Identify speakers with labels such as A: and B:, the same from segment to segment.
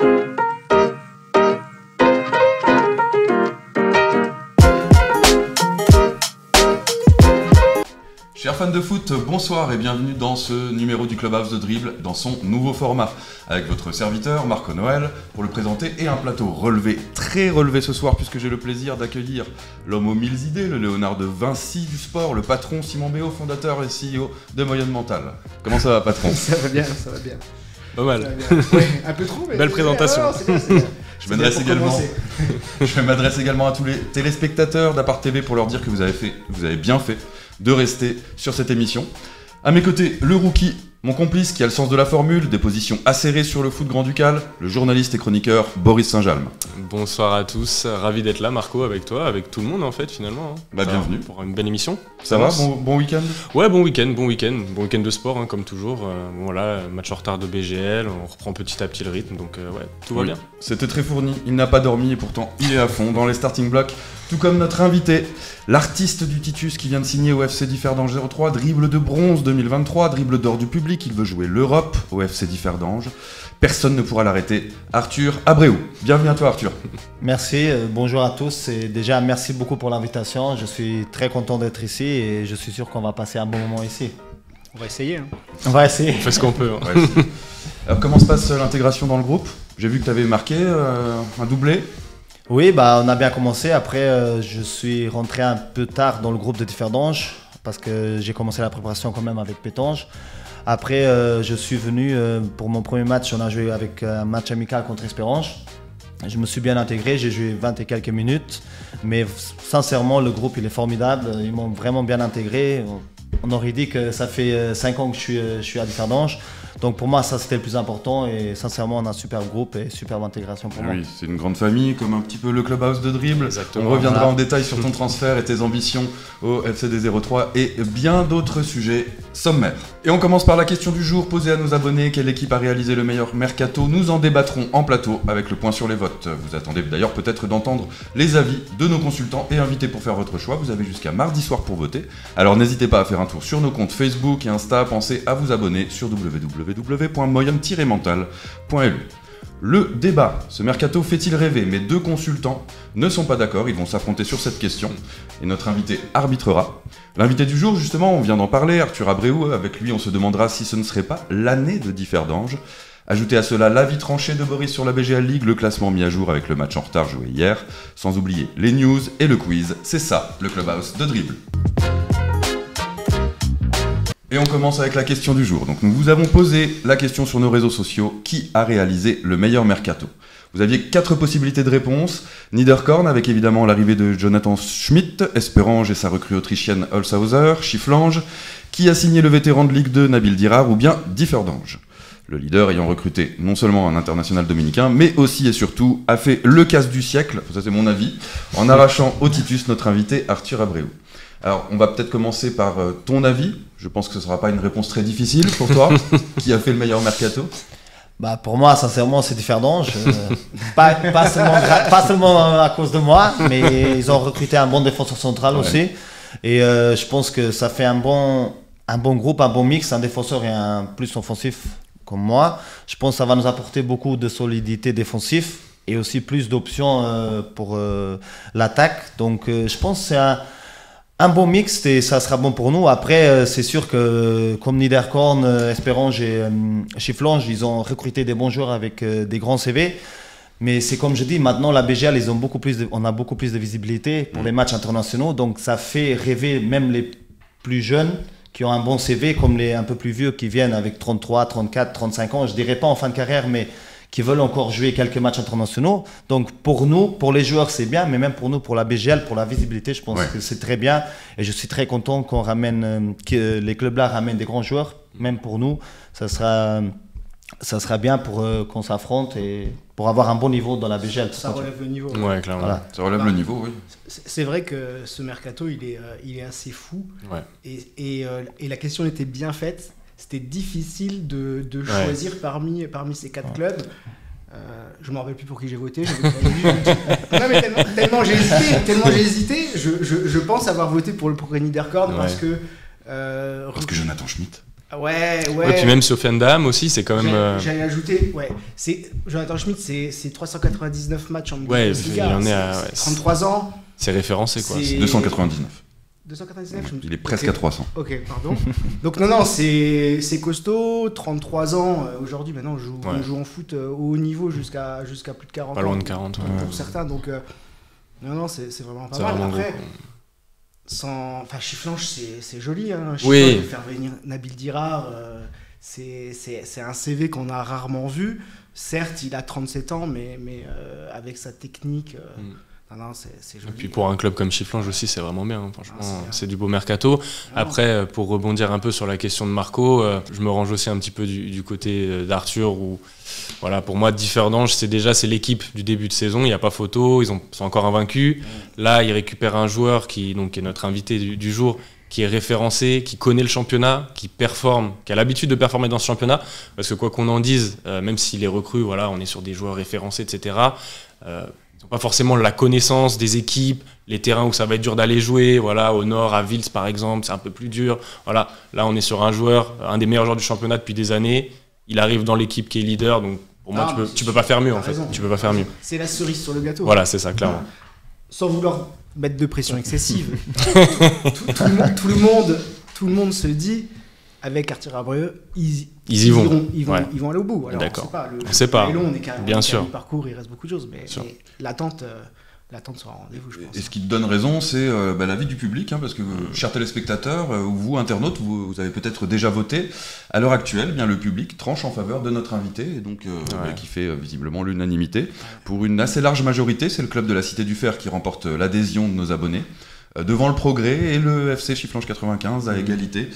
A: Chers fans de foot, bonsoir et bienvenue dans ce numéro du Clubhouse de Dribble dans son nouveau format avec votre serviteur Marco Noël pour le présenter et un plateau relevé, très relevé ce soir puisque j'ai le plaisir d'accueillir l'homme aux 1000 idées, le Léonard de Vinci du sport, le patron Simon Béot, fondateur et CEO de Moyenne Mentale. Comment ça va, patron?
B: Ça va bien, ça va bien.
C: Pas mal.
B: Ouais, un peu trop, mais
C: belle présentation.
B: C'est bien, c'est bien.
A: Je m'adresse également à tous les téléspectateurs d'Apart TV pour leur dire que vous avez bien fait de rester sur cette émission. À mes côtés, le rookie, mon complice qui a le sens de la formule, des positions acérées sur le foot grand-ducal, le journaliste et chroniqueur Boris Saint-Jalm.
C: Bonsoir à tous, ravi d'être là Marco, avec toi, avec tout le monde en fait finalement.
A: Bienvenue.
C: Pour une belle émission.
A: Ça va, bon week-end?
C: Ouais, bon week-end de sport hein, comme toujours. Voilà, match en retard de BGL, on reprend petit à petit le rythme, donc ouais, tout va bien.
A: C'était très fourni, il n'a pas dormi et pourtant il est à fond dans les starting blocks. Tout comme notre invité, l'artiste du Titus qui vient de signer au FC Differdange 03, dribble de bronze 2023, dribble d'or du public, il veut jouer l'Europe au FC Differdange. Personne ne pourra l'arrêter, Arthur Abreu. Bienvenue à toi Arthur.
D: Merci, bonjour à tous et déjà merci beaucoup pour l'invitation, je suis très content d'être ici et je suis sûr qu'on va passer un bon moment ici.
B: On va essayer. Hein.
D: On va essayer.
C: On fait ce qu'on peut.
A: Hein. Ouais, alors comment se passe l'intégration dans le groupe? J'ai vu que tu avais marqué un doublé.
D: Oui, on a bien commencé. Après, je suis rentré un peu tard dans le groupe de Differdange parce que j'ai commencé la préparation quand même avec Pétange. Après, je suis venu pour mon premier match. On a joué avec un match amical contre Espérange. Je me suis bien intégré, j'ai joué 20 et quelques minutes. Mais sincèrement, le groupe il est formidable. Ils m'ont vraiment bien intégré. On aurait dit que ça fait 5 ans que je suis à Differdange. Donc pour moi, ça c'était le plus important et sincèrement, on a un super groupe et superbe intégration pour moi.
A: Oui, c'est une grande famille, comme un petit peu le Clubhouse de Dribble.
C: Exactement.
A: On reviendra en détail sur ton transfert et tes ambitions au FCD 03 et bien d'autres sujets sommaires. Et on commence par la question du jour posée à nos abonnés. Quelle équipe a réalisé le meilleur mercato? Nous en débattrons en plateau avec le point sur les votes. Vous attendez d'ailleurs peut-être d'entendre les avis de nos consultants et invités pour faire votre choix. Vous avez jusqu'à mardi soir pour voter. Alors n'hésitez pas à faire un tour sur nos comptes Facebook et Insta. Pensez à vous abonner sur www.moyenne-mental.lu. Le débat, ce mercato fait-il rêver? Mais deux consultants ne sont pas d'accord, ils vont s'affronter sur cette question et notre invité arbitrera. L'invité du jour, justement, on vient d'en parler, Arthur Abreu, avec lui on se demandera si ce ne serait pas l'année de Differdange. Ajoutez à cela l'avis tranché de Boris sur la BGL League, le classement mis à jour avec le match en retard joué hier, sans oublier les news et le quiz, c'est ça le Clubhouse de Dribble. Et on commence avec la question du jour. Donc nous vous avons posé la question sur nos réseaux sociaux. Qui a réalisé le meilleur mercato? Vous aviez 4 possibilités de réponse. Niederkorn avec évidemment l'arrivée de Jonathan Schmidt, Espérange et sa recrue autrichienne Holzhauser, Chifflange, qui a signé le vétéran de Ligue 2 Nabil Dirar ou bien Differdange. Le leader ayant recruté non seulement un international dominicain, mais aussi et surtout a fait le casse du siècle, ça c'est mon avis, en arrachant au Titus notre invité Arthur Abreu. Alors, on va peut-être commencer par ton avis. Je pense que ce ne sera pas une réponse très difficile pour toi. Qui a fait le meilleur mercato?
D: Pour moi, sincèrement, c'est Differdange. Pas seulement à cause de moi, mais ils ont recruté un bon défenseur central aussi. Et je pense que ça fait un bon groupe, un bon mix, un défenseur et un plus offensif comme moi. Je pense que ça va nous apporter beaucoup de solidité défensive et aussi plus d'options pour l'attaque. Donc, je pense que c'est un bon mix et ça sera bon pour nous. Après, c'est sûr que comme Niederkorn, Espérange et Chifflange, ils ont recruté des bons joueurs avec des grands CV. Mais c'est comme je dis, maintenant la BGL, on a beaucoup plus de visibilité pour les matchs internationaux. Donc ça fait rêver même les plus jeunes qui ont un bon CV, comme les un peu plus vieux qui viennent avec 33, 34, 35 ans. Je dirais pas en fin de carrière, mais qui veulent encore jouer quelques matchs internationaux. Donc pour nous, pour les joueurs, c'est bien, mais même pour nous, pour la BGL, pour la visibilité, je pense que c'est très bien. Et je suis très content que les clubs-là ramènent des grands joueurs. Même pour nous, ça sera bien pour qu'on s'affronte et pour avoir un bon niveau dans la BGL.
B: Ça relève le niveau.
C: Ouais, clairement.
A: Voilà. Ça relève le niveau, oui.
B: C'est vrai que ce mercato, il est assez fou. Ouais. Et la question était bien faite. C'était difficile de choisir parmi ces 4 clubs. Je ne me rappelle plus pour qui j'ai voté. Non, mais tellement j'ai hésité. Je pense avoir voté pour Niederkorn parce que
A: Jonathan Schmidt.
B: Ouais.
C: Et puis même Sofiane Dam aussi, c'est quand même.
B: J'allais ajouter, Jonathan Schmidt, c'est 399 matchs en Bundesliga.
C: Il en est à
B: 33 ans.
C: C'est référencé quoi.
A: 299.
B: 299
A: Il est presque à 300.
B: Ok, pardon. Donc non, c'est costaud, 33 ans. Aujourd'hui, maintenant, on joue en foot au haut niveau jusqu'à plus de 40 ans.
C: Pas loin de 40,
B: pour certains. Donc, non, c'est vraiment pas mal.
C: Vraiment
B: Après, Chiflanche, c'est joli. Hein. Faire venir Nabil Dirar, c'est un CV qu'on a rarement vu. Certes, il a 37 ans, mais avec sa technique... Non, c'est joli.
C: Et puis pour un club comme Chiflange aussi, c'est vraiment bien. Franchement, c'est du beau mercato. Après, pour rebondir un peu sur la question de Marco, je me range aussi un petit peu du côté d'Arthur où, voilà, pour moi, Differdange, c'est l'équipe du début de saison. Il n'y a pas photo, ils sont encore invaincus. Là, ils récupèrent un joueur qui est notre invité du jour, qui est référencé, qui connaît le championnat, qui performe, qui a l'habitude de performer dans ce championnat. Parce que quoi qu'on en dise, même s'il est recru, voilà, on est sur des joueurs référencés, etc. Ils n'ont pas forcément la connaissance des équipes, les terrains où ça va être dur d'aller jouer. Voilà, au nord, à Vils par exemple, c'est un peu plus dur. Voilà, là on est sur un joueur, un des meilleurs joueurs du championnat depuis des années. Il arrive dans l'équipe qui est leader, donc pour moi tu peux pas faire mieux en fait. Tu peux pas faire mieux.
B: C'est la cerise sur le gâteau.
C: Voilà, c'est ça, clairement.
B: Sans vouloir mettre de pression excessive, tout le monde se dit. Avec Arthur Abreu, ils y vont. Ils vont aller au bout. Alors,
C: d'accord.
B: On sait pas. On est carrément
C: bien sûr.
B: Le parcours, il reste beaucoup de choses, mais l'attente sera en rendez-vous, je pense.
A: Et ce qui te donne raison, c'est l'avis du public, hein, parce que chers téléspectateurs, ou vous internautes, vous avez peut-être déjà voté. À l'heure actuelle, bien le public tranche en faveur de notre invité, et donc qui fait visiblement l'unanimité. Pour une assez large majorité, c'est le club de la Cité du Fer qui remporte l'adhésion de nos abonnés. Devant le Progrès et le FC Chiflange 95 à égalité.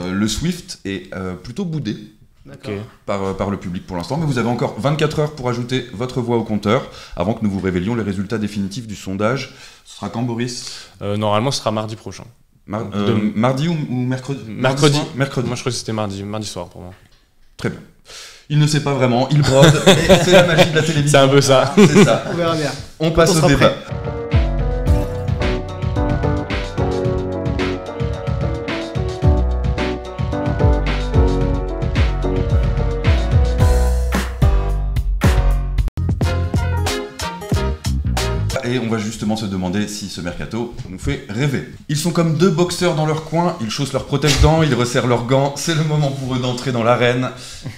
A: Le Swift est plutôt boudé par le public pour l'instant, mais vous avez encore 24 heures pour ajouter votre voix au compteur avant que nous vous révélions les résultats définitifs du sondage. Ce sera quand, Boris ?
C: Normalement, ce sera mardi prochain.
A: Mardi ou mercredi ?
C: Mercredi. Moi, je crois que c'était mardi soir pour moi.
A: Très bien. Il ne sait pas vraiment, il brode, mais c'est la magie de la télévision.
C: C'est un peu ça.
A: C'est ça.
B: On verra bien.
A: On passe au débat. Et on va justement se demander si ce mercato nous fait rêver. Ils sont comme deux boxeurs dans leur coin, ils chaussent leurs protège-dents, ils resserrent leurs gants, c'est le moment pour eux d'entrer dans l'arène.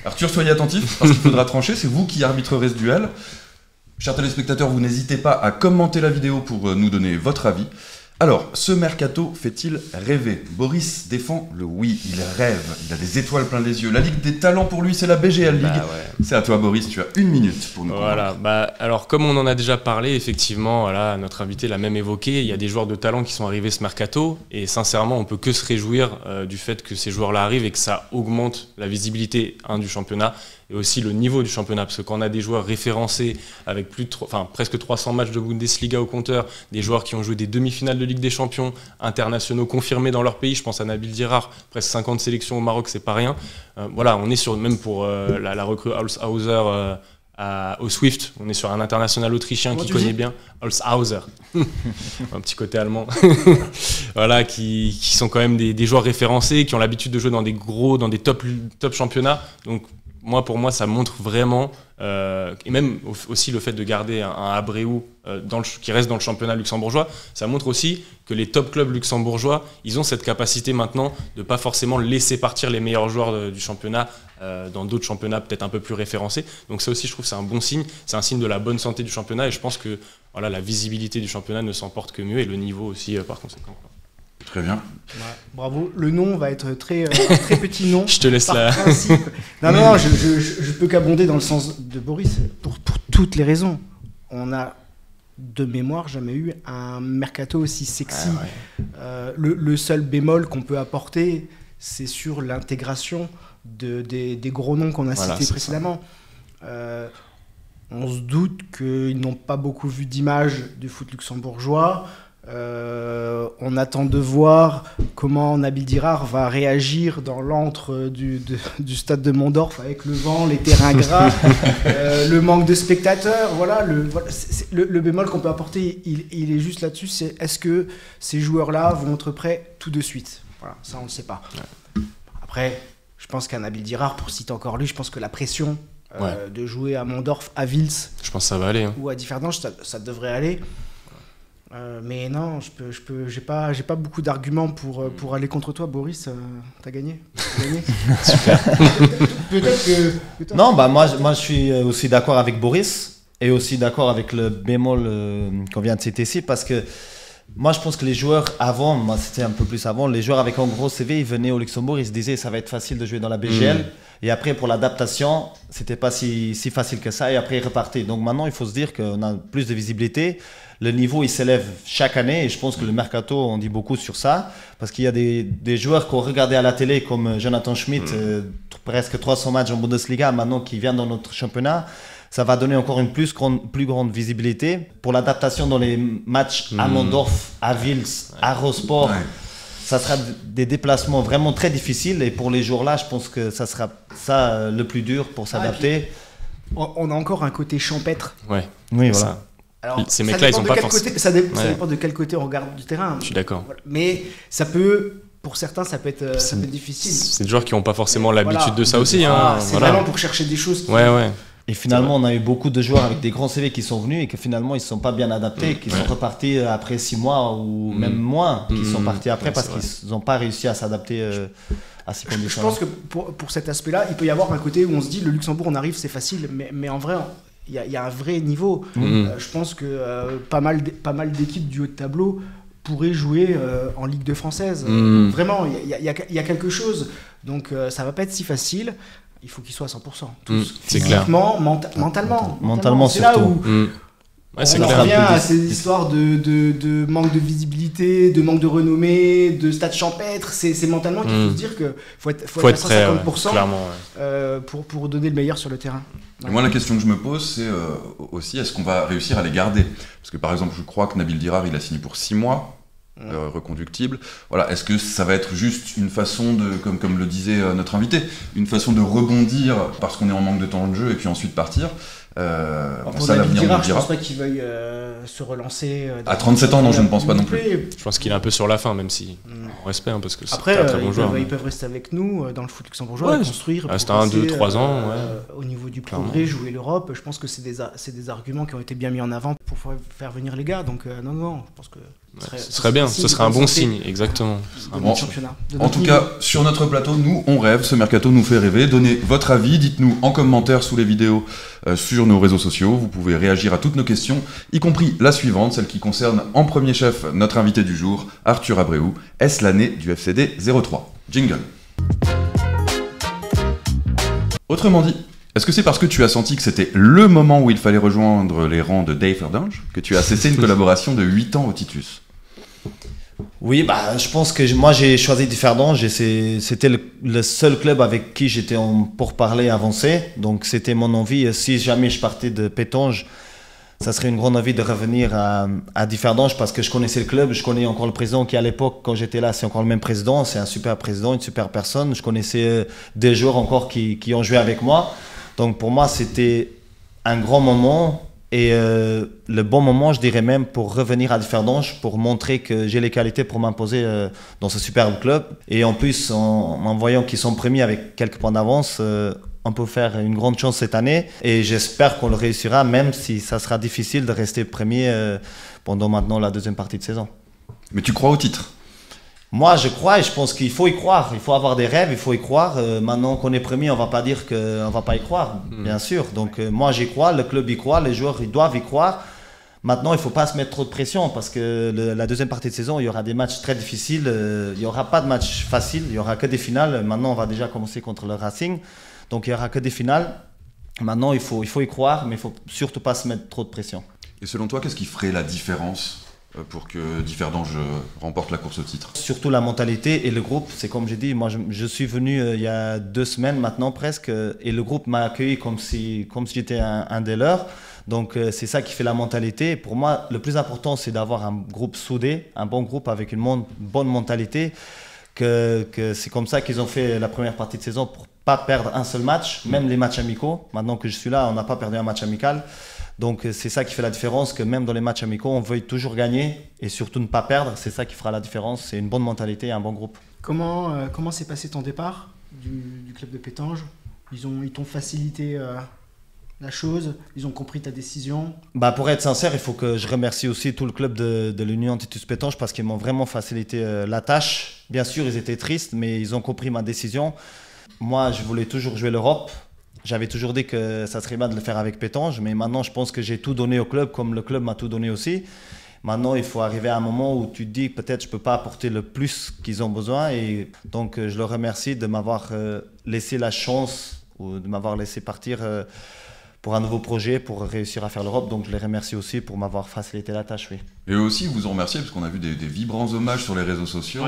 A: Arthur, soyez attentifs, parce qu'il faudra trancher, c'est vous qui arbitrerez ce duel. Chers téléspectateurs, vous n'hésitez pas à commenter la vidéo pour nous donner votre avis. Alors, ce mercato fait-il rêver ? Boris défend le oui, il rêve, il a des étoiles plein les yeux. La Ligue des Talents pour lui, c'est la BGL League. C'est à toi Boris, tu as 1 minute pour nous convaincre.
C: Alors comme on en a déjà parlé, effectivement, voilà, notre invité l'a même évoqué, il y a des joueurs de talent qui sont arrivés ce mercato, et sincèrement, on peut que se réjouir du fait que ces joueurs-là arrivent et que ça augmente la visibilité du championnat, et aussi le niveau du championnat, parce que quand on a des joueurs référencés avec presque 300 matchs de Bundesliga au compteur, des joueurs qui ont joué des demi-finales de Ligue des Champions, internationaux confirmés dans leur pays, je pense à Nabil Dirar, presque 50 sélections au Maroc, c'est pas rien. Voilà, on est sur, même pour la recrue Holzhauser au Swift, on est sur un international autrichien qui connaît bien, Holzhauser, un petit côté allemand, voilà, qui sont quand même des joueurs référencés, qui ont l'habitude de jouer dans des top championnats, donc pour moi, ça montre vraiment, et même aussi le fait de garder un Abreu qui reste dans le championnat luxembourgeois, ça montre aussi que les top clubs luxembourgeois, ils ont cette capacité maintenant de pas forcément laisser partir les meilleurs joueurs du championnat dans d'autres championnats peut-être un peu plus référencés. Donc ça aussi, je trouve, c'est un bon signe. C'est un signe de la bonne santé du championnat, et je pense que voilà, la visibilité du championnat ne s'emporte que mieux, et le niveau aussi par conséquent.
A: Très bien.
B: Ouais, bravo. Le nom va être très petit nom.
C: Je te laisse là.
B: Non, je peux qu'abonder dans le sens de Boris pour toutes les raisons. On a de mémoire jamais eu un mercato aussi sexy. Le seul bémol qu'on peut apporter, c'est sur l'intégration des gros noms qu'on a cités précédemment. On se doute qu'ils n'ont pas beaucoup vu d'images du foot luxembourgeois. On attend de voir comment Nabil Dirar va réagir dans l'antre du stade de Mondorf avec le vent, les terrains gras, le manque de spectateurs. Voilà, le bémol qu'on peut apporter, il est juste là-dessus, c'est est-ce que ces joueurs-là vont être prêts tout de suite ? Voilà, ça on ne sait pas. Après, Je pense qu'un Nabil Dirard, pour citer encore lui, je pense que la pression de jouer à Mondorf, à Vils,
C: je pense que ça va aller.
B: Ou à Differdange, ça devrait aller. Mais non, j'ai pas beaucoup d'arguments pour aller contre toi, Boris. T'as gagné.
C: Super.
B: Peut-être que
D: non, bah moi je suis aussi d'accord avec Boris et aussi d'accord avec le bémol qu'on vient de citer ici, parce que moi je pense que les joueurs avant, moi c'était un peu plus avant, les joueurs avec un gros CV, ils venaient au Luxembourg, ils se disaient ça va être facile de jouer dans la BGL. Et après, pour l'adaptation, c'était pas si facile que ça. Et après, ils repartaient. Donc maintenant, il faut se dire qu'on a plus de visibilité. Le niveau, il s'élève chaque année. Et je pense que le mercato, on dit beaucoup sur ça. Parce qu'il y a des joueurs qu'on regardait à la télé, comme Jonathan Schmidt, presque 300 matchs en Bundesliga, maintenant qui vient dans notre championnat. Ça va donner encore une plus grande visibilité. Pour l'adaptation dans les matchs à Mondorf, à Vils, à Rosport, ça sera des déplacements vraiment très difficiles. Et pour les jours-là, je pense que ça sera ça le plus dur pour s'adapter.
B: On a encore un côté champêtre.
C: Ouais.
D: Oui, voilà.
B: Alors,
C: ces mecs-là, ils ont pas forcément.
B: Ça dépend de quel côté on regarde du terrain.
C: Je suis d'accord.
B: Voilà. Mais ça peut, pour certains, ça peut être difficile.
C: C'est des joueurs qui n'ont pas forcément l'habitude de ça aussi.
B: C'est vraiment pour chercher des choses.
D: Et finalement, on a eu beaucoup de joueurs avec des grands CV qui sont venus et que finalement, ils ne sont pas bien adaptés, qui sont repartis après 6 mois ou même moins, qui sont partis après parce qu'ils n'ont pas réussi à s'adapter à ces conditions.
B: Je pense que pour cet aspect-là, il peut y avoir un côté où on se dit, le Luxembourg, on arrive, c'est facile, mais en vrai, il y a un vrai niveau. Je pense que pas mal d'équipes du haut de tableau pourraient jouer en Ligue 2 française. Vraiment, il y a quelque chose. Donc, ça ne va pas être si facile. Il faut qu'ils soient à 100%. Tous.
C: C'est clair.
B: Mentalement, c'est
D: surtout.
B: là où
C: c'est
B: on
C: clair.
B: revient à ces histoires de manque de visibilité, de manque de renommée, de stade champêtre. C'est mentalement qu'il faut se dire qu'il faut être à 150%
C: clairement,
B: pour donner le meilleur sur le terrain.
A: Et moi, la question que je me pose, c'est aussi, est-ce qu'on va réussir à les garder? Parce que par exemple, je crois que Nabil Dirard, il a signé pour 6 mois. Reconductible. Voilà, est-ce que ça va être juste une façon de, comme le disait notre invité, une façon de rebondir parce qu'on est en manque de temps de jeu et puis ensuite partir?
B: Pour Nabil Dirard, je pense pas qu'il veuille se relancer.
A: À 37 ans, non, je ne pense pas non plus.
C: Je pense qu'il est un peu sur la fin, même si on respecte, parce que c'est
B: après,
C: un très bon joueur.
B: Ils peuvent rester avec nous dans le foot luxembourgeois, construire.
C: Rester 1, 2, 3 ans.
B: Au niveau du progrès, jouer l'Europe, je pense que c'est des arguments qui ont été bien mis en avant pour faire venir les gars. Donc non, je pense que
C: ce serait bien, ce serait un bon signe, exactement.
A: En tout cas, sur notre plateau, nous, on rêve, ce mercato nous fait rêver. Donnez votre avis, dites-nous en commentaire sous les vidéos sur nos réseaux sociaux. Vous pouvez réagir à toutes nos questions, y compris la suivante, celle qui concerne en premier chef notre invité du jour, Arthur Abreu. Est-ce l'année du FCD 03? Jingle. Autrement dit, est-ce que c'est parce que tu as senti que c'était le moment où il fallait rejoindre les rangs de Differdange que tu as cessé une collaboration de 8 ans au Titus?
D: Oui, je pense que moi j'ai choisi Differdange et c'était le seul club avec qui j'étais en pourparlers avancé. Donc c'était mon envie. Si jamais je partais de Pétange, ça serait une grande envie de revenir à Differdange parce que je connaissais le club. Je connais encore le président qui à l'époque, quand j'étais là, c'est encore le même président. C'est un super président, une super personne. Je connaissais des joueurs encore qui ont joué avec moi. Donc pour moi, c'était un grand moment et le bon moment, je dirais même, pour revenir à Differdange, pour montrer que j'ai les qualités pour m'imposer dans ce superbe club. Et en plus, en voyant qu'ils sont premiers avec quelques points d'avance, on peut faire une grande chance cette année. Et j'espère qu'on le réussira, même si ça sera difficile de rester premier pendant maintenant la deuxième partie de saison.
A: Mais tu crois au titre?
D: Moi, je crois et je pense qu'il faut y croire. Il faut avoir des rêves, il faut y croire. Maintenant qu'on est premier, on ne va pas dire qu'on ne va pas y croire, bien sûr. Donc moi, j'y crois, le club y croit, les joueurs ils doivent y croire. Maintenant, il ne faut pas se mettre trop de pression parce que la deuxième partie de saison, il y aura des matchs très difficiles. Il n'y aura pas de match facile, il n'y aura que des finales. Maintenant, on va déjà commencer contre le Racing. Donc, il n'y aura que des finales. Maintenant, il faut y croire, mais il ne faut surtout pas se mettre trop de pression.
A: Et selon toi, qu'est-ce qui ferait la différence pour que Differdange remporte la course au titre?
D: Surtout la mentalité et le groupe. C'est comme j'ai dit, moi je suis venu il y a 2 semaines maintenant presque et le groupe m'a accueilli comme si j'étais un des leurs. Donc c'est ça qui fait la mentalité. Pour moi, le plus important, c'est d'avoir un groupe soudé, un bon groupe avec une bonne mentalité. Que c'est comme ça qu'ils ont fait la première partie de saison pour pas perdre un seul match, même les matchs amicaux. Maintenant que je suis là, on n'a pas perdu un match amical. Donc c'est ça qui fait la différence, que même dans les matchs amicaux, on veuille toujours gagner et surtout ne pas perdre. C'est ça qui fera la différence. C'est une bonne mentalité et un bon groupe.
B: Comment s'est passé ton départ? du club de Pétange? Ils t'ont facilité la chose? Ils ont compris ta décision?
D: Bah, pour être sincère, il faut que je remercie aussi tout le club de l'Union Titus Pétange parce qu'ils m'ont vraiment facilité la tâche. Bien sûr, ils étaient tristes, mais ils ont compris ma décision. Moi, je voulais toujours jouer l'Europe. J'avais toujours dit que ça serait bien de le faire avec Pétange, mais maintenant, je pense que j'ai tout donné au club, comme le club m'a tout donné aussi. Maintenant, il faut arriver à un moment où tu te dis peut-être je ne peux pas apporter le plus qu'ils ont besoin. Et donc, je leur remercie de m'avoir laissé la chance ou de m'avoir laissé partir pour un nouveau projet, pour réussir à faire l'Europe. Donc, je les remercie aussi pour m'avoir facilité la tâche. Oui.
A: Et eux aussi, ils vous ont remercié parce qu'on a vu des vibrants hommages sur les réseaux sociaux,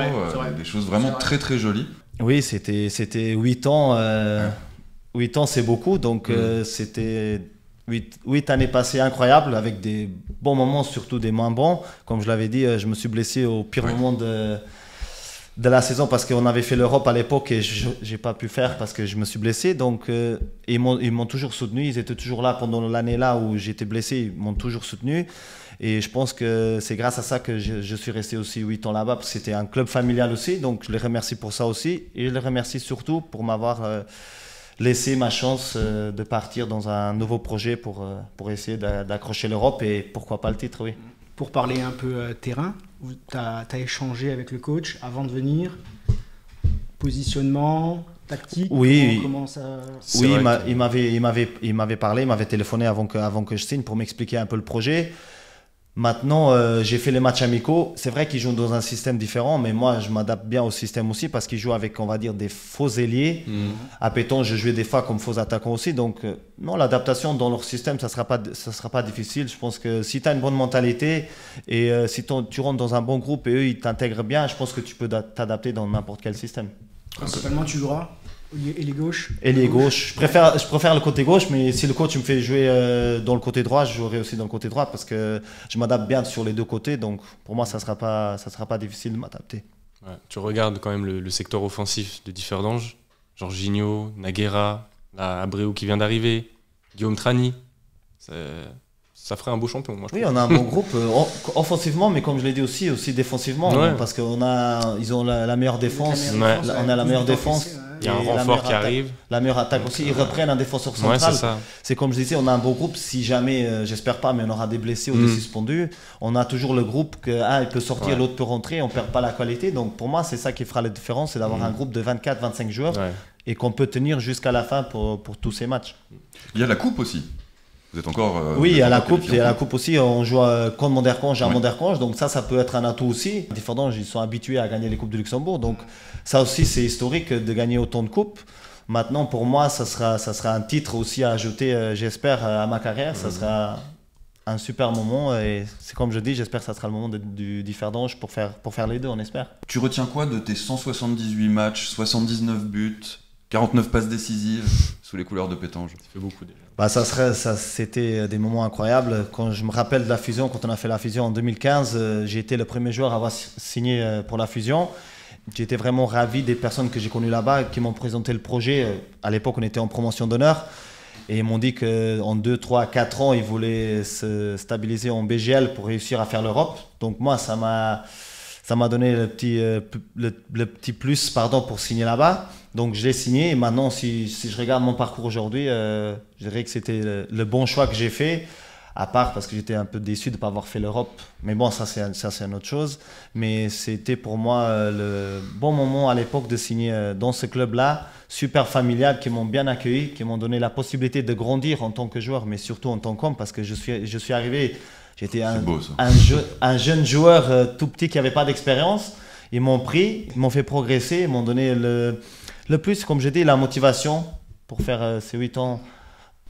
A: des choses vraiment très très jolies.
D: Oui, c'était 8 ans. 8 ans, c'est beaucoup. Donc, c'était 8 années passées incroyables avec des bons moments, surtout des moins bons. Comme je l'avais dit, je me suis blessé au pire moment de la saison parce qu'on avait fait l'Europe à l'époque et je n'ai pas pu faire parce que je me suis blessé. Donc, ils m'ont toujours soutenu. Ils étaient toujours là pendant l'année là où j'étais blessé. Ils m'ont toujours soutenu. Et je pense que c'est grâce à ça que je suis resté aussi 8 ans là-bas parce que c'était un club familial aussi. Donc, je les remercie pour ça aussi. Et je les remercie surtout pour m'avoir laissé ma chance de partir dans un nouveau projet pour essayer d'accrocher l'Europe et pourquoi pas le titre, oui.
B: Pour parler un peu terrain, tu as échangé avec le coach avant de venir? Positionnement, tactique?
D: Oui,
B: comment ça...
D: Oui, il m'avait parlé, il m'avait téléphoné avant que je signe pour m'expliquer un peu le projet. Maintenant, j'ai fait les matchs amicaux. C'est vrai qu'ils jouent dans un système différent, mais moi, je m'adapte bien au système aussi parce qu'ils jouent avec, on va dire, des faux ailiers. À Pétange, je jouais des fois comme faux attaquants aussi. Donc, non, l'adaptation dans leur système, ça sera pas difficile. Je pense que si tu as une bonne mentalité et si tu rentres dans un bon groupe et eux, ils t'intègrent bien, je pense que tu peux t'adapter dans n'importe quel système.
B: Principalement, tu joueras ailier gauche?
D: Ailier gauche. Je préfère le côté gauche, mais si le coach me fait jouer dans le côté droit, je jouerai aussi dans le côté droit parce que je m'adapte bien sur les deux côtés. Donc pour moi, ça sera pas difficile de m'adapter.
C: Ouais, tu regardes quand même le secteur offensif de Differdange. Jorginho, Naguera, Abreu qui vient d'arriver, Guillaume Trani. Ça ferait un beau champion, moi je
D: trouve. Oui, on a un bon groupe offensivement, mais comme je l'ai dit aussi défensivement, parce qu'ils ont la meilleure défense. On a la meilleure défense.
C: Il y a un renfort qui arrive.
D: La meilleure attaque aussi. Ils reprennent un défenseur central. C'est comme je disais, on a un beau groupe. Si jamais, j'espère pas, mais on aura des blessés ou des suspendus, on a toujours le groupe que il peut sortir, l'autre peut rentrer, on perd pas la qualité. Donc pour moi, c'est ça qui fera la différence, c'est d'avoir un groupe de 24-25 joueurs et qu'on peut tenir jusqu'à la fin pour tous ces matchs.
A: Il y a la coupe aussi. Vous êtes encore...
D: oui, il y a la coupe aussi. On joue contre Monderconge à Monderconge, donc ça peut être un atout aussi. Les Differdange, ils sont habitués à gagner les coupes de Luxembourg, donc ça aussi c'est historique de gagner autant de coupes. Maintenant, pour moi, ça sera un titre aussi à ajouter, j'espère, à ma carrière. Ça sera un super moment et c'est comme je dis, j'espère que ça sera le moment du Differdange pour faire les deux, on espère.
A: Tu retiens quoi de tes 178 matchs, 79 buts, 49 passes décisives sous les couleurs de Pétange?
C: Ça fait beaucoup déjà.
D: Bah c'était des moments incroyables. Quand je me rappelle de la fusion, quand on a fait la fusion en 2015, j'ai été le premier joueur à avoir signé pour la fusion. J'étais vraiment ravi des personnes que j'ai connues là-bas qui m'ont présenté le projet. À l'époque, on était en promotion d'honneur et ils m'ont dit qu'en 2, 3, 4 ans, ils voulaient se stabiliser en BGL pour réussir à faire l'Europe. Donc moi, ça m'a donné le petit plus pour signer là-bas. Donc je l'ai signé et maintenant si je regarde mon parcours aujourd'hui, je dirais que c'était le bon choix que j'ai fait, à part parce que j'étais un peu déçu de ne pas avoir fait l'Europe. Mais bon, ça c'est une autre chose. Mais c'était pour moi le bon moment à l'époque de signer dans ce club-là, super familial, qui m'ont bien accueilli, qui m'ont donné la possibilité de grandir en tant que joueur, mais surtout en tant qu'homme parce que je suis arrivé... J'étais un jeune joueur tout petit qui n'avait pas d'expérience. Ils m'ont pris, ils m'ont fait progresser, ils m'ont donné le plus, comme je dis, la motivation pour faire ces 8 ans.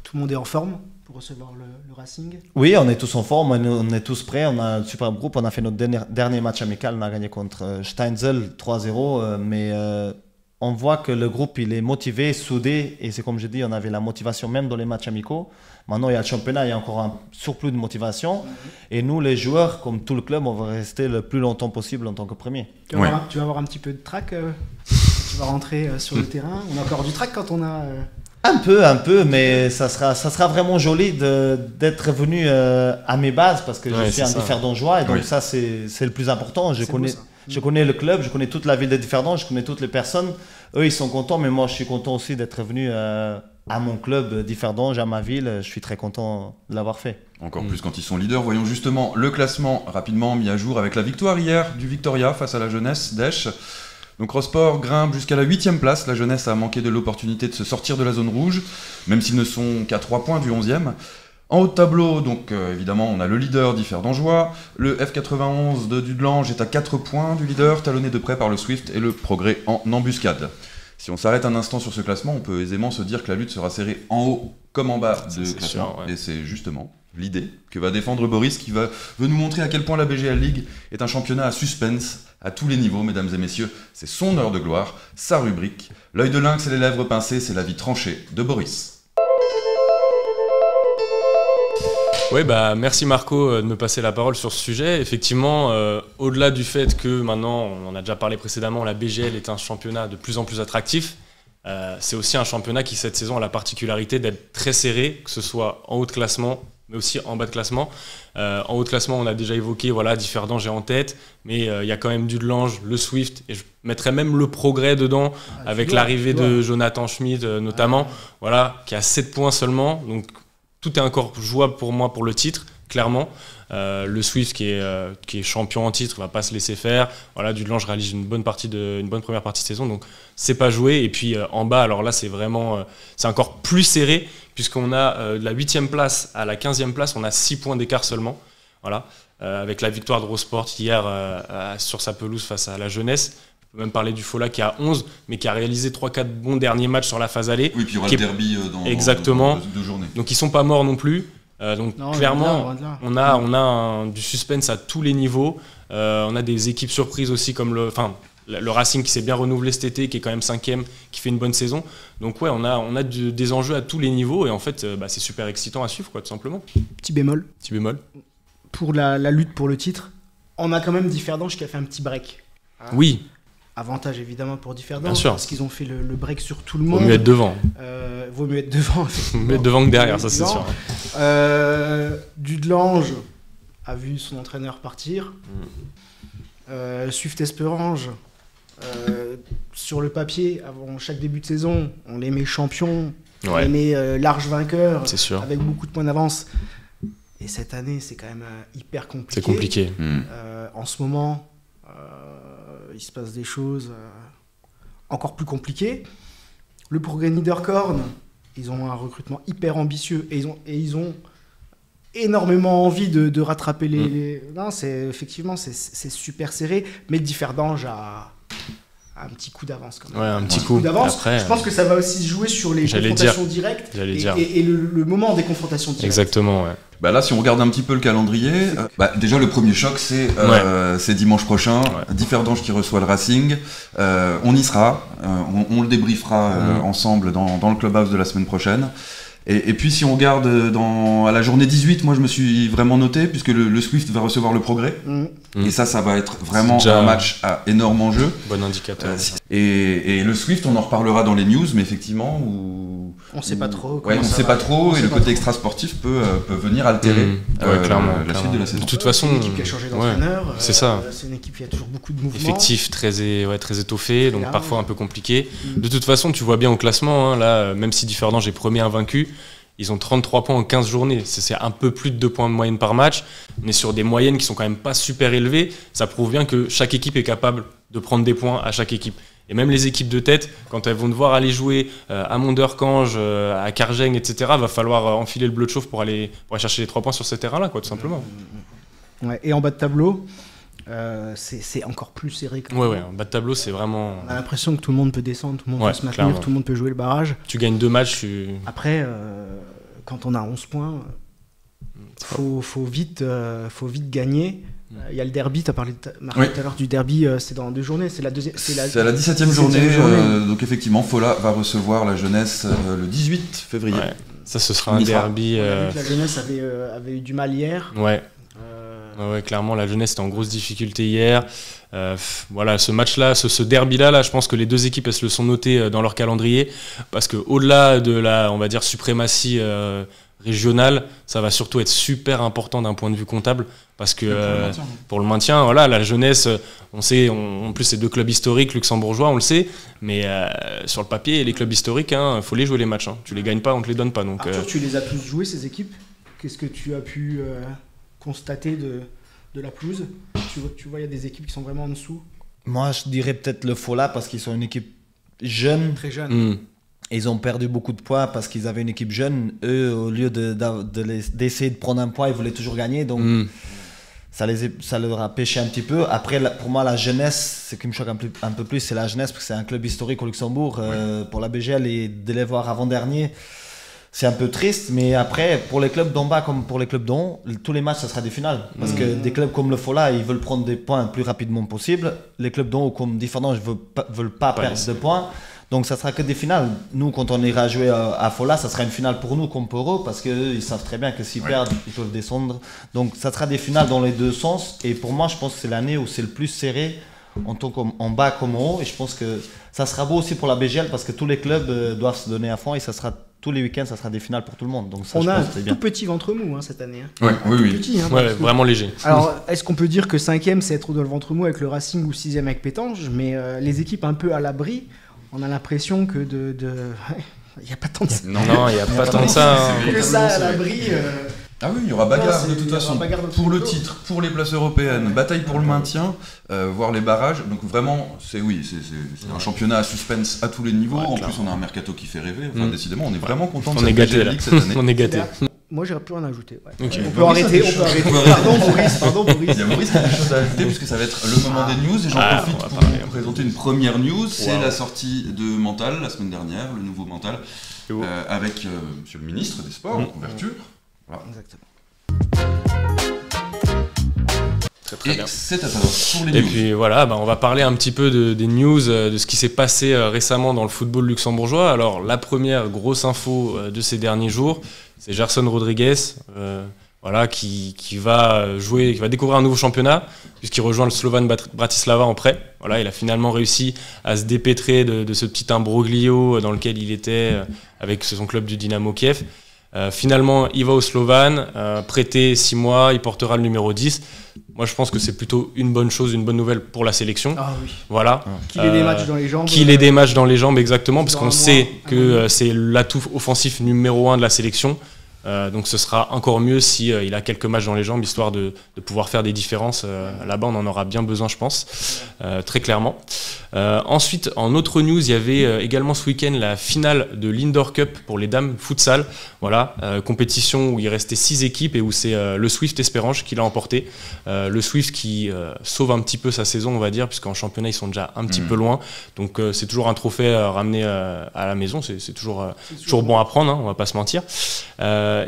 B: Tout le monde est en forme pour recevoir le Racing?
D: Oui, on est tous en forme, on est tous prêts. On a un super groupe, on a fait notre dernier match amical, on a gagné contre Steinzel 3-0. Mais on voit que le groupe il est motivé, soudé. Et c'est comme je dis, on avait la motivation même dans les matchs amicaux. Maintenant, il y a le championnat, il y a encore un surplus de motivation. Et nous, les joueurs, comme tout le club, on va rester le plus longtemps possible en tant que premier.
B: Tu vas avoir un petit peu de trac tu vas rentrer sur le terrain. On a encore du trac quand on a...
D: Un peu, mais ça sera vraiment joli d'être revenu à mes bases parce que je suis un Differdangeois et donc ça, c'est le plus important. Je connais le club, je connais toute la ville de Differdange, je connais toutes les personnes. eux, ils sont contents, mais moi, je suis content aussi d'être venu à mon club d'Yverdonge, à ma ville. Je suis très content de l'avoir fait.
A: Encore plus quand ils sont leaders. Voyons justement le classement rapidement mis à jour avec la victoire hier du Victoria face à la Jeunesse d'Esch. Donc Rosport grimpe jusqu'à la 8e place. La Jeunesse a manqué de l'opportunité de se sortir de la zone rouge, même s'ils ne sont qu'à 3 points du 11e. En haut de tableau, donc évidemment, on a le leader d'Yverdongeois. Le F91 de Dudelange est à 4 points du leader, talonné de près par le Swift et le Progrès en embuscade. Si on s'arrête un instant sur ce classement, on peut aisément se dire que la lutte sera serrée en haut comme en bas de classement. Sûr, ouais. Et c'est justement l'idée que va défendre Boris, qui veut nous montrer à quel point la BGL League est un championnat à suspense à tous les niveaux, mesdames et messieurs. C'est son heure de gloire, sa rubrique. L'œil de lynx et les lèvres pincées, c'est la vie tranchée de Boris.
C: Oui, merci Marco de me passer la parole sur ce sujet. Effectivement, au-delà du fait que maintenant, on en a déjà parlé précédemment, la BGL est un championnat de plus en plus attractif, c'est aussi un championnat qui cette saison a la particularité d'être très serré, que ce soit en haut de classement, mais aussi en bas de classement. En haut de classement, on a déjà évoqué, Differdange est en tête, mais il y a quand même Dudelange, le Swift, et je mettrais même le Progrès dedans, avec l'arrivée de Jonathan Schmid notamment, qui a 7 points seulement, donc tout est encore jouable pour moi pour le titre, clairement. Le Swift qui est champion en titre va pas se laisser faire. Dudelange réalise une bonne première partie de saison, donc c'est pas joué. Et puis en bas, alors là c'est vraiment c'est encore plus serré, puisqu'on a de la 8e place à la 15e place, on a 6 points d'écart seulement. Avec la victoire de Rosport hier sur sa pelouse face à la Jeunesse. On peut même parler du Fola qui a 11, mais qui a réalisé 3-4 bons derniers matchs sur la phase aller.
A: Oui, puis il y aura le derby dans
C: exactement.
A: 2 journées.
C: Donc ils sont pas morts non plus. Clairement, on a du suspense à tous les niveaux. On a des équipes surprises aussi, comme le Racing qui s'est bien renouvelé cet été, qui est quand même 5e, qui fait une bonne saison. Donc on a des enjeux à tous les niveaux, et en fait c'est super excitant à suivre, tout simplement.
B: Petit bémol. Pour la lutte pour le titre, on a quand même Differdange qui a fait un petit break.
C: Oui.
B: Avantage évidemment pour Differdange, parce qu'ils ont fait le break sur tout le monde.
C: Vaut mieux être devant.
B: Vaut mieux être devant.
C: Vaut mieux être devant que derrière, ça c'est sûr.
B: Dudelange a vu son entraîneur partir. Swift Esperange, sur le papier, avant chaque début de saison, on les met champions, on les met large vainqueurs, avec beaucoup de points d'avance. Et cette année, c'est quand même hyper compliqué.
C: C'est compliqué.
B: En ce moment, il se passe des choses encore plus compliquées. Le Progrès Niederkorn, ils ont un recrutement hyper ambitieux et ils ont énormément envie de rattraper les... Non, effectivement, c'est super serré, mais Differdange a un petit coup d'avance quand même.
C: Ouais, un petit coup
B: d'avance.
C: Après,
B: je pense que ça va aussi se jouer sur les confrontations directes et le moment des confrontations directes.
C: Exactement, ouais.
A: Là, si on regarde un petit peu le calendrier, déjà le premier choc, c'est dimanche prochain, Differdange qui reçoit le Racing. On y sera, on le débriefera ensemble dans le clubhouse de la semaine prochaine. Et puis si on regarde à la journée 18, moi je me suis vraiment noté, puisque le Swift va recevoir le Progrès. Et ça va être vraiment un match à énorme enjeu.
C: Bon indicateur.
B: Et
A: le Swift, on en reparlera dans les news, mais effectivement...
B: on sait pas trop.
A: On sait pas trop, et le côté extra-sportif peut venir altérer la suite de la saison.
C: De toute façon,
B: c'est une équipe qui a changé d'entraîneur.
C: C'est ça.
B: C'est une équipe qui a toujours beaucoup de mouvements.
C: Effectif très étoffé, donc parfois un peu compliqué. De toute façon, tu vois bien au classement, là, même si Differdange est premier invaincu, ils ont 33 points en 15 journées. C'est un peu plus de 2 points de moyenne par match, mais sur des moyennes qui sont quand même pas super élevées. Ça prouve bien que chaque équipe est capable de prendre des points à chaque équipe. Et même les équipes de tête, quand elles vont devoir aller jouer à Monderkange, à Kargeng, etc., va falloir enfiler le bleu de chauffe pour aller chercher les 3 points sur ces terrains-là, tout simplement.
B: Ouais, et en bas de tableau, c'est encore plus serré.
C: En bas de tableau, c'est vraiment...
B: On a l'impression que tout le monde peut descendre, tout le monde peut se maintenir, tout le monde peut jouer le barrage.
C: Tu gagnes 2 matchs,
B: Après, quand on a 11 points, faut vite gagner. Il y a le derby, tu as parlé tout à l'heure du derby, c'est dans 2 journées, c'est la
A: 17e journée. Donc effectivement, Fola va recevoir la Jeunesse le 18 février.
C: Ouais. Ça, ce sera un derby.
B: La Jeunesse avait eu du mal hier.
C: Ouais, clairement, la Jeunesse était en grosse difficulté hier. Ce match-là, ce derby-là, je pense que les 2 équipes elles se le sont notées dans leur calendrier, parce que au-delà de la, on va dire, suprématie régional, ça va surtout être super important d'un point de vue comptable parce que pour le maintien, voilà, la jeunesse, on sait, en plus c'est 2 clubs historiques luxembourgeois, on le sait, mais sur le papier, les clubs historiques, faut les jouer les matchs. Tu les gagnes pas, on te les donne pas. Donc,
B: Arthur, tu les as tous joués ces équipes? Qu'est-ce que tu as pu constater de la pelouse? Tu vois, il y a des équipes qui sont vraiment en dessous.
D: Moi, je dirais peut-être le Fola parce qu'ils sont une équipe jeune.
B: Très jeune.
D: Et ils ont perdu beaucoup de points parce qu'ils avaient une équipe jeune. Eux, au lieu d'essayer de prendre un point, ils voulaient toujours gagner. Donc, ça leur a pêché un petit peu. Après, pour moi, la jeunesse, ce qui me choque un peu plus, c'est la jeunesse parce que c'est un club historique au Luxembourg. Pour la BGL, et de les voir avant-dernier, c'est un peu triste. Mais après, pour les clubs d'en bas comme pour les clubs d'en haut, tous les matchs, ça sera des finales. Parce que des clubs comme le Fola, ils veulent prendre des points le plus rapidement possible. Les clubs d'en haut, comme Differdange, veulent pas perdre de points. Donc ça sera que des finales. Nous, quand on ira jouer à Fola, ça sera une finale pour nous comme pour eux, parce qu'ils savent très bien que s'ils perdent, ils peuvent descendre. Donc ça sera des finales dans les deux sens. Et pour moi, je pense que c'est l'année où c'est le plus serré, en bas comme en haut. Et je pense que ça sera beau aussi pour la BGL, parce que tous les clubs doivent se donner à fond. Et ça sera tous les week-ends, ça sera des finales pour tout le monde. Donc ça,
B: on a un
D: tout
B: tout petit ventre mou cette année.
A: Oui.
B: Petit,
C: vraiment léger.
B: Alors, est-ce qu'on peut dire que 5e, c'est être dans le ventre mou avec le Racing ou 6e avec Pétange? Mais les équipes un peu à l'abri, on a l'impression que il n'y a pas tant de ça.
C: Non, il n'y a pas tant de ça.
B: Que ça à l'abri.
A: Ah oui, il y aura bagarre de toute façon. Pour le titre, pour les places européennes, bataille pour le maintien, voire les barrages. Donc vraiment, c'est un championnat à suspense à tous les niveaux. En plus, on a un mercato qui fait rêver. Enfin, décidément, on est vraiment content de cette BGL League cette année.
C: On est gâtés.
B: Moi, j'aurais plus rien à ajouter.
C: Okay.
B: On peut arrêter. Pardon, Maurice.
A: Il y a Maurice qui a des choses à ajouter puisque ça va être le moment des news et j'en profite pour vous présenter une première news. C'est la sortie de Mental la semaine dernière, le nouveau Mental, avec Monsieur le ministre des Sports en couverture. Voilà.
B: Exactement.
A: Très bien. C'est à savoir pour les news.
C: Et puis voilà, on va parler un petit peu des news, de ce qui s'est passé récemment dans le football luxembourgeois. Alors la première grosse info de ces derniers jours, c'est Gerson Rodriguez, qui va jouer, qui va découvrir un nouveau championnat puisqu'il rejoint le Slovan Bratislava en prêt. Voilà, il a finalement réussi à se dépêtrer de ce petit imbroglio dans lequel il était avec son club du Dynamo Kiev. Finalement, il va au Slovan, prêté 6 mois, il portera le numéro 10. Moi, je pense que c'est plutôt une bonne chose, une bonne nouvelle pour la sélection.
B: Ah oui.
C: Voilà.
B: Qu'il ait des matchs dans les jambes.
C: Qu'il ait des matchs dans les jambes, exactement, parce qu'on sait que c'est l'atout offensif numéro 1 de la sélection. Donc ce sera encore mieux si il a quelques matchs dans les jambes, histoire de pouvoir faire des différences. Là-bas, on en aura bien besoin, je pense, très clairement. Ensuite, en autre news, il y avait également ce week-end la finale de l'Indoor Cup pour les dames futsal. Voilà, compétition où il restait 6 équipes et où c'est le Swift Espérange qui l'a emporté. Le Swift qui sauve un petit peu sa saison, on va dire, puisqu'en championnat, ils sont déjà un petit peu loin. Donc c'est toujours un trophée ramené à la maison. C'est toujours bon à prendre, on va pas se mentir.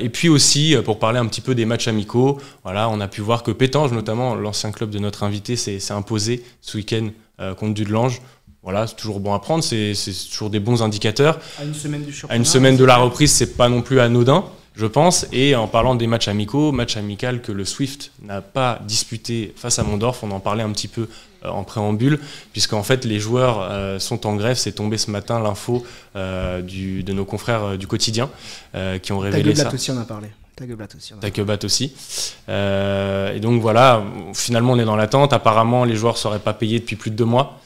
C: Et puis aussi, pour parler un petit peu des matchs amicaux, voilà, on a pu voir que Pétange, notamment l'ancien club de notre invité, s'est imposé ce week-end contre Dudelange. Voilà, c'est toujours bon à prendre, c'est toujours des bons indicateurs.
B: À une semaine du championnat.
C: À une semaine de la reprise, c'est pas non plus anodin, je pense. Et en parlant des matchs amicaux, match amical que le Swift n'a pas disputé face à Mondorf, on en parlait un petit peu en préambule, puisqu'en fait les joueurs sont en grève. C'est tombé ce matin l'info de nos confrères du quotidien qui ont révélé ça.
B: Tageblatt aussi on a parlé.
C: Tageblatt aussi. Et donc voilà, finalement on est dans l'attente. Apparemment les joueurs ne seraient pas payés depuis plus de 2 mois.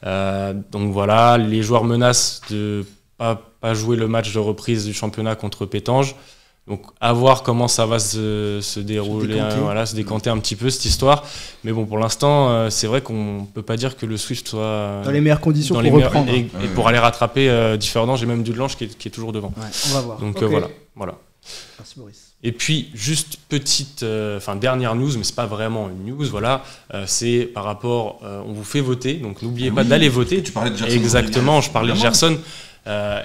C: Donc voilà, les joueurs menacent de pas jouer le match de reprise du championnat contre Pétange. Donc à voir comment ça va se dérouler, se décanter un petit peu cette histoire. Mais bon, pour l'instant, c'est vrai qu'on ne peut pas dire que le Swift soit
B: dans les meilleures conditions pour reprendre.
C: Et pour aller rattraper Differdange et même Dudelange qui est toujours devant.
B: Ouais, on va voir.
C: Donc voilà.
B: Merci Maurice.
C: Et puis juste dernière news, mais c'est pas vraiment une news, voilà, c'est par rapport, on vous fait voter, donc n'oubliez pas d'aller voter.
A: Tu parlais de Gerson.
C: Exactement, je parlais de Gerson.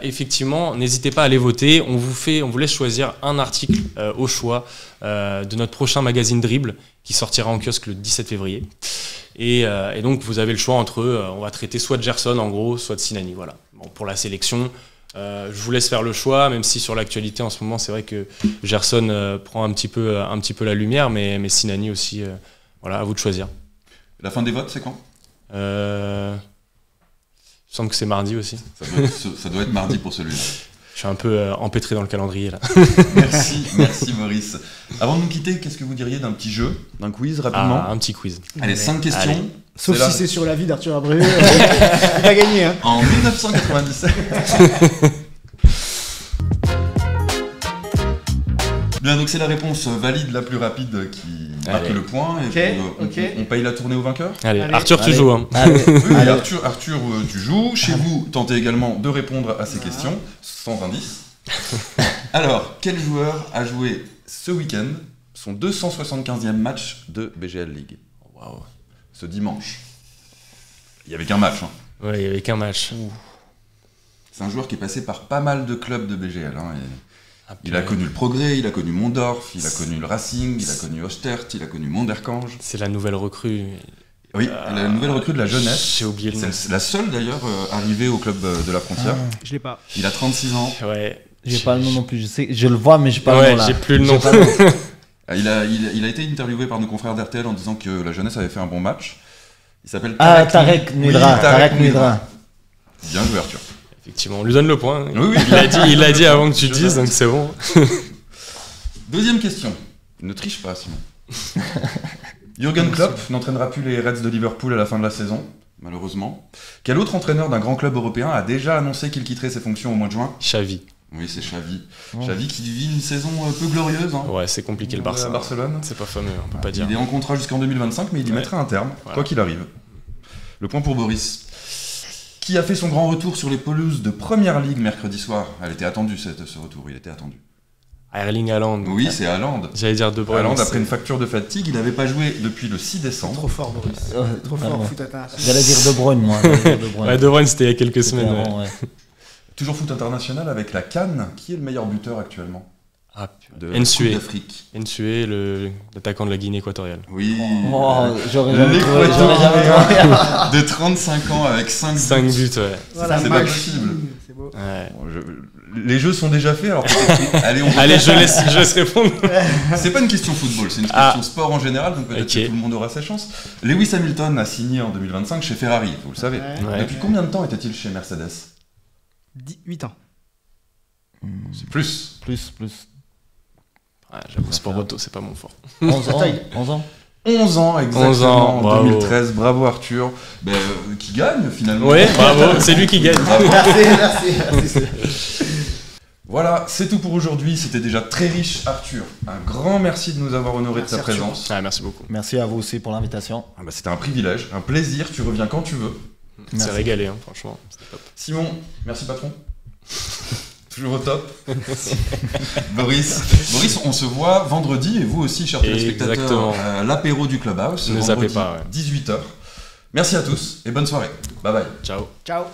C: Effectivement, n'hésitez pas à aller voter. On vous laisse choisir un article au choix de notre prochain magazine Dribble qui sortira en kiosque le 17 février. Et donc vous avez le choix entre on va traiter soit de Gerson en gros, soit de Sinani. Voilà. Bon, pour la sélection, je vous laisse faire le choix, même si sur l'actualité en ce moment c'est vrai que Gerson prend un petit peu la lumière, mais Sinani aussi. Voilà, à vous de choisir.
A: La fin des votes, c'est quand ?
C: Il me semble que c'est mardi aussi.
A: Ça doit être mardi pour celui-là.
C: Je suis un peu empêtré dans le calendrier là.
A: Merci Boris. Avant de nous quitter, qu'est-ce que vous diriez d'un petit jeu, d'un quiz rapidement?
C: Un petit quiz.
A: Allez, 5 questions.
C: Allez.
B: Sauf si c'est sur la vie d'Arthur Abreu, il a gagné. Hein.
A: En 1997. Bien, donc c'est la réponse valide la plus rapide qui marque le point. Et puis, on paye la tournée au vainqueur.
C: Allez, Arthur, tu joues. Hein.
A: Oui, Arthur, tu joues. Chez vous, tentez également de répondre à ces questions, sans indice. Alors, quel joueur a joué ce week-end son 275e match de BGL League?
C: Waouh.
A: Ce dimanche. Il n'y avait qu'un match. Hein.
C: Ouais, il n'y avait qu'un match.
A: C'est un joueur qui est passé par pas mal de clubs de BGL. Hein, il a connu le Progrès, il a connu Mondorf, il a connu le Racing, il a connu Ostert, il a connu Monderkange.
C: C'est la nouvelle recrue.
A: Oui, la nouvelle recrue de la jeunesse.
C: J'ai oublié le nom.
A: C'est la seule d'ailleurs arrivée au club de la Frontière.
B: Je l'ai pas.
A: Il a 36 ans.
C: Ouais.
D: J'ai pas le nom non plus, je le vois mais j'ai pas le nom là.
C: J'ai plus le nom.
A: Il a été interviewé par nos confrères d'RTL en disant que la jeunesse avait fait un bon match. Il s'appelle
D: Tarek Nuidra. Tarek Nuidra.
A: Bien joué Arthur.
C: Effectivement, on lui donne le point.
A: Oui.
C: Il l'a dit avant que tu dises, donc c'est bon.
A: Deuxième question. Ne triche pas, Simon. Jürgen Klopp n'entraînera plus les Reds de Liverpool à la fin de la saison, malheureusement. Quel autre entraîneur d'un grand club européen a déjà annoncé qu'il quitterait ses fonctions au mois de juin?
C: Xavi.
A: Oui, c'est Xavi. Xavi qui vit une saison peu glorieuse. Hein.
C: Ouais, c'est compliqué le Barça.
A: Barcelone.
C: C'est pas fameux, on peut pas dire.
A: Il est en contrat jusqu'en 2025, mais il y mettra un terme, quoi qu'il arrive. Le point pour Boris. Qui a fait son grand retour sur les pelouses de Première Ligue mercredi soir? Elle était attendue, ce retour, il était attendu.
C: Erling Haaland.
A: Oui, c'est Haaland.
C: J'allais dire De Bruyne.
A: Haaland, après une facture de fatigue, il n'avait pas joué depuis le 6 décembre.
B: Trop fort, Boris. Trop fort, foot international.
D: J'allais dire De Bruyne, moi.
C: Ouais, De Bruyne, c'était il y a quelques semaines.
D: Ouais.
A: Toujours foot international avec la CAN. Qui est le meilleur buteur actuellement?
C: Nsué.
A: d'Afrique.
C: Nsué, l'attaquant de la Guinée équatoriale.
A: Oui.
D: J'aurais jamais trouvé.
A: De 35 ans avec 5
C: buts, ouais.
B: Voilà,
A: c'est pas possible.
B: C'est beau.
C: Ouais.
A: Bon, les jeux sont déjà faits, alors
C: Allez, je laisse répondre.
A: C'est pas une question football, c'est une question sport en général, donc peut-être que tout le monde aura sa chance. Lewis Hamilton a signé en 2025 chez Ferrari, vous le savez.
C: Ouais.
A: Depuis combien de temps était-il chez Mercedes?
B: 8 ans.
A: C'est plus.
D: Plus.
C: Ouais, j'avoue, sport auto, c'est pas mon fort.
D: 11 ans
A: 11 ans exactement,
C: 11 ans,
A: en 2013, bravo Arthur, qui gagne finalement.
C: Oui, bravo, c'est lui qui gagne.
B: Merci.
A: Voilà, c'est tout pour aujourd'hui, c'était déjà très riche Arthur. Un grand merci de nous avoir honoré de ta présence.
C: Ah, merci beaucoup.
D: Merci à vous aussi pour l'invitation.
A: C'était un privilège, un plaisir, tu reviens quand tu veux.
C: C'est régalé, hein, franchement. Top.
A: Simon, merci patron. Toujours au top. Boris, on se voit vendredi et vous aussi, chers téléspectateurs, à l'apéro du Clubhouse.
C: Ne zappez pas.
A: 18h. Merci à tous et bonne soirée. Bye bye.
C: Ciao.
B: Ciao.